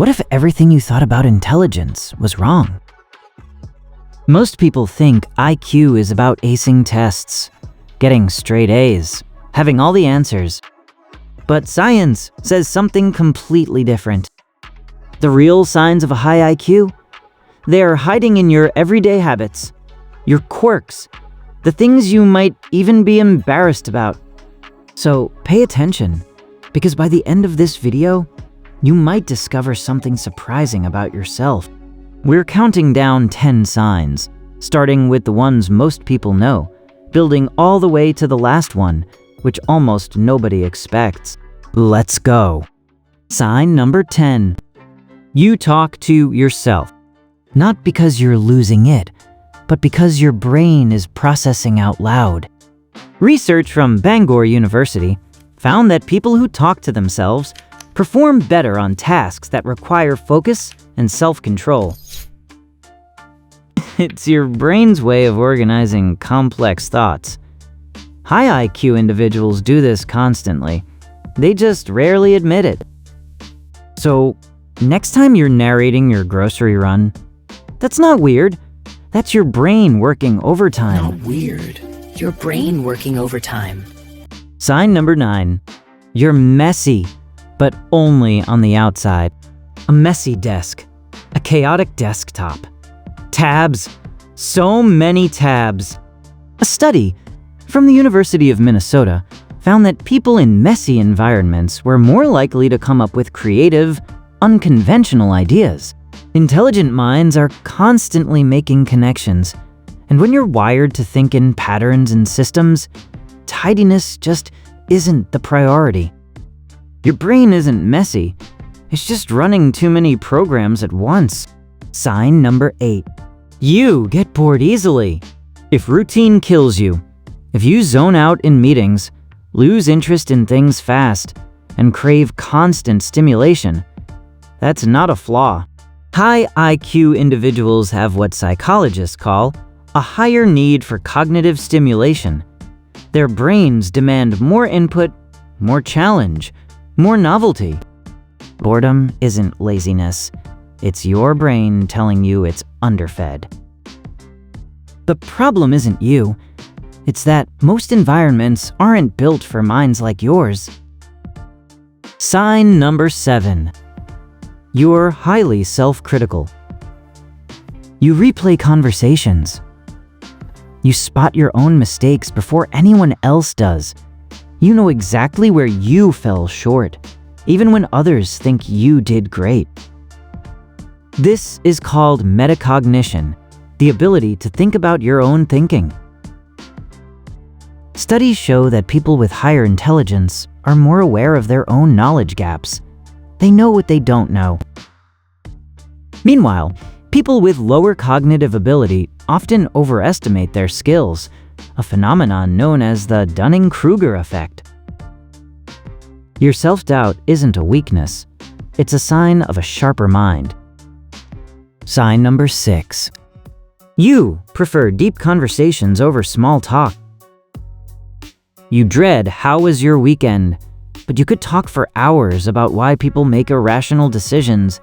What if everything you thought about intelligence was wrong? Most people think IQ is about acing tests, getting straight A's, having all the answers. But science says something completely different. The real signs of a high IQ? They are hiding in your everyday habits, your quirks, the things you might even be embarrassed about. So pay attention, because by the end of this video, you might discover something surprising about yourself. We're counting down 10 signs, starting with the ones most people know, building all the way to the last one, which almost nobody expects. Let's go. Sign number 10. You talk to yourself. Not because you're losing it, but because your brain is processing out loud. Research from Bangor University found that people who talk to themselves perform better on tasks that require focus and self-control. It's your brain's way of organizing complex thoughts. High IQ individuals do this constantly. They just rarely admit it. So, next time you're narrating your grocery run, that's not weird. That's your brain working overtime. Not weird. Your brain working overtime. Sign number 9. You're messy, but only on the outside. A messy desk. A chaotic desktop. Tabs. So many tabs. A study from the University of Minnesota found that people in messy environments were more likely to come up with creative, unconventional ideas. Intelligent minds are constantly making connections, and when you're wired to think in patterns and systems, tidiness just isn't the priority. Your brain isn't messy, it's just running too many programs at once. Sign number 8. You get bored easily. If routine kills you, if you zone out in meetings, lose interest in things fast, and crave constant stimulation, that's not a flaw. High IQ individuals have what psychologists call a higher need for cognitive stimulation. Their brains demand more input, more challenge, more novelty. Boredom isn't laziness. It's your brain telling you it's underfed. The problem isn't you. It's that most environments aren't built for minds like yours. Sign number 7. You're highly self-critical. You replay conversations. You spot your own mistakes before anyone else does. You know exactly where you fell short, even when others think you did great. This is called metacognition, the ability to think about your own thinking. Studies show that people with higher intelligence are more aware of their own knowledge gaps. They know what they don't know. Meanwhile, people with lower cognitive ability often overestimate their skills, a phenomenon known as the Dunning-Kruger effect. Your self-doubt isn't a weakness. It's a sign of a sharper mind. Sign number 6. You prefer deep conversations over small talk. You dread "how was your weekend?" but you could talk for hours about why people make irrational decisions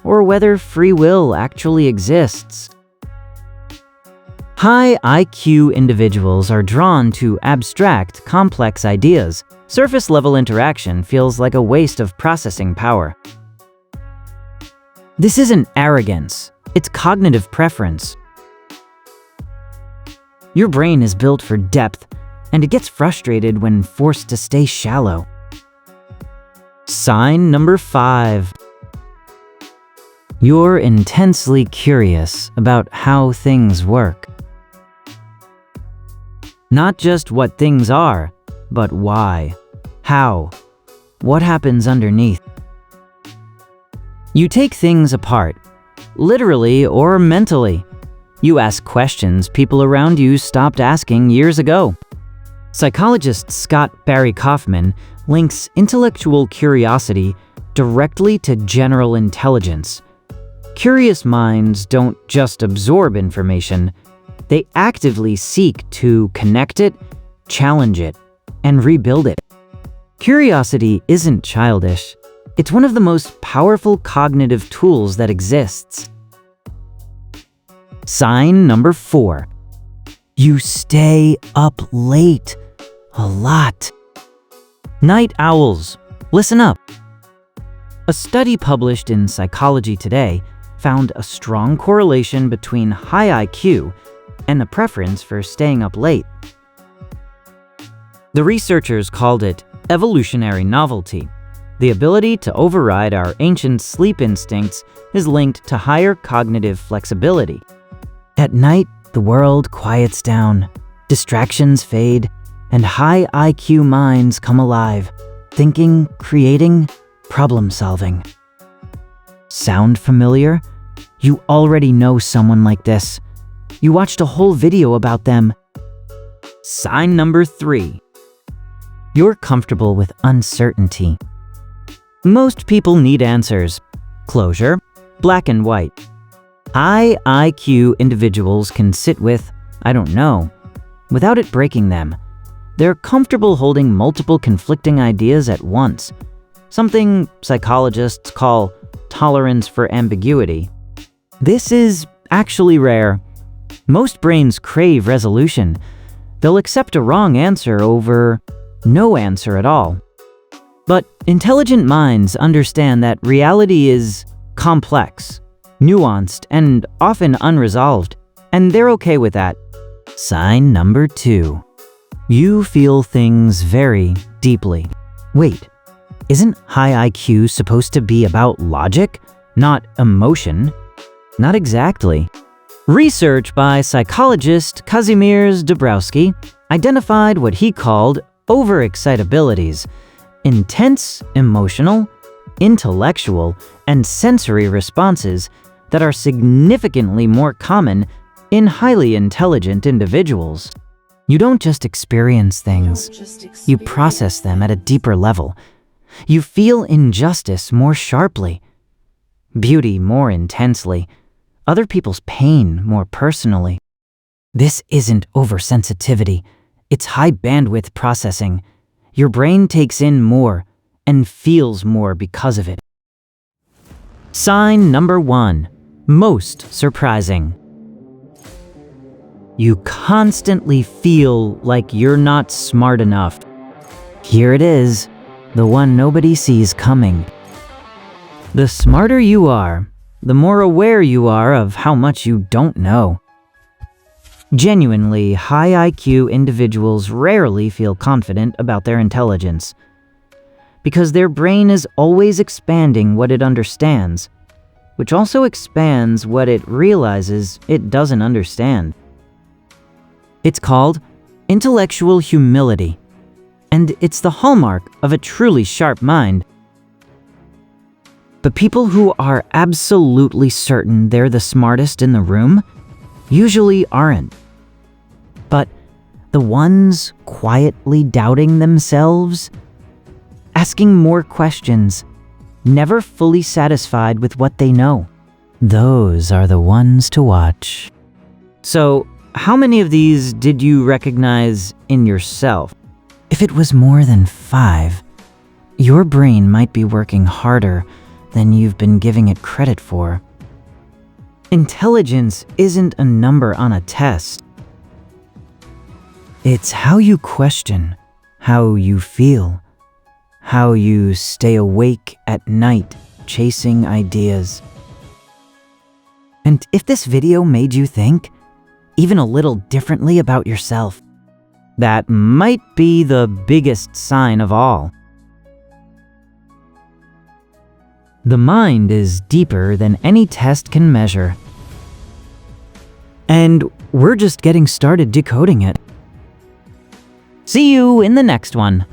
or whether free will actually exists. High IQ individuals are drawn to abstract, complex ideas. Surface-level interaction feels like a waste of processing power. This isn't arrogance, it's cognitive preference. Your brain is built for depth, and it gets frustrated when forced to stay shallow. Sign number 5. You're intensely curious about how things work. Not just what things are, but why, how, what happens underneath. You take things apart, literally or mentally. You ask questions people around you stopped asking years ago. Psychologist Scott Barry Kaufman links intellectual curiosity directly to general intelligence. Curious minds don't just absorb information, they actively seek to connect it, challenge it, and rebuild it. Curiosity isn't childish, It's one of the most powerful cognitive tools that exists. Sign number 4. You stay up late. A lot. Night owls, listen up. A study published in Psychology Today found a strong correlation between high IQ and a preference for staying up late. The researchers called it evolutionary novelty. The ability to override our ancient sleep instincts is linked to higher cognitive flexibility. At night, the world quiets down, distractions fade, and high IQ minds come alive, thinking, creating, problem-solving. Sound familiar? You already know someone like this. You watched a whole video about them. Sign number 3. You're comfortable with uncertainty. Most people need answers. Closure, black and white. High IQ individuals can sit with, I don't know, without it breaking them. They're comfortable holding multiple conflicting ideas at once, something psychologists call tolerance for ambiguity. This is actually rare. Most brains crave resolution. They'll accept a wrong answer over no answer at all. But intelligent minds understand that reality is complex, nuanced, and often unresolved, and they're okay with that. Sign number 2. You feel things very deeply. Wait, isn't high IQ supposed to be about logic, not emotion? Not exactly. Research by psychologist Kazimierz Dabrowski identified what he called overexcitabilities, intense emotional, intellectual, and sensory responses that are significantly more common in highly intelligent individuals. You don't just experience things, you process them at a deeper level. You feel injustice more sharply, beauty more intensely, other people's pain more personally. This isn't oversensitivity, it's high bandwidth processing. Your brain takes in more and feels more because of it. Sign number 1, most surprising. You constantly feel like you're not smart enough. Here it is, the one nobody sees coming. The smarter you are, the more aware you are of how much you don't know. Genuinely high IQ individuals rarely feel confident about their intelligence, because their brain is always expanding what it understands, which also expands what it realizes it doesn't understand. It's called intellectual humility, and it's the hallmark of a truly sharp mind. But people who are absolutely certain they're the smartest in the room usually aren't. But the ones quietly doubting themselves, asking more questions, never fully satisfied with what they know, those are the ones to watch. So, how many of these did you recognize in yourself? If it was more than 5, your brain might be working harder than you've been giving it credit for. Intelligence isn't a number on a test. It's how you question, how you feel, how you stay awake at night chasing ideas. And if this video made you think, even a little differently about yourself, that might be the biggest sign of all. The mind is deeper than any test can measure. And we're just getting started decoding it. See you in the next one.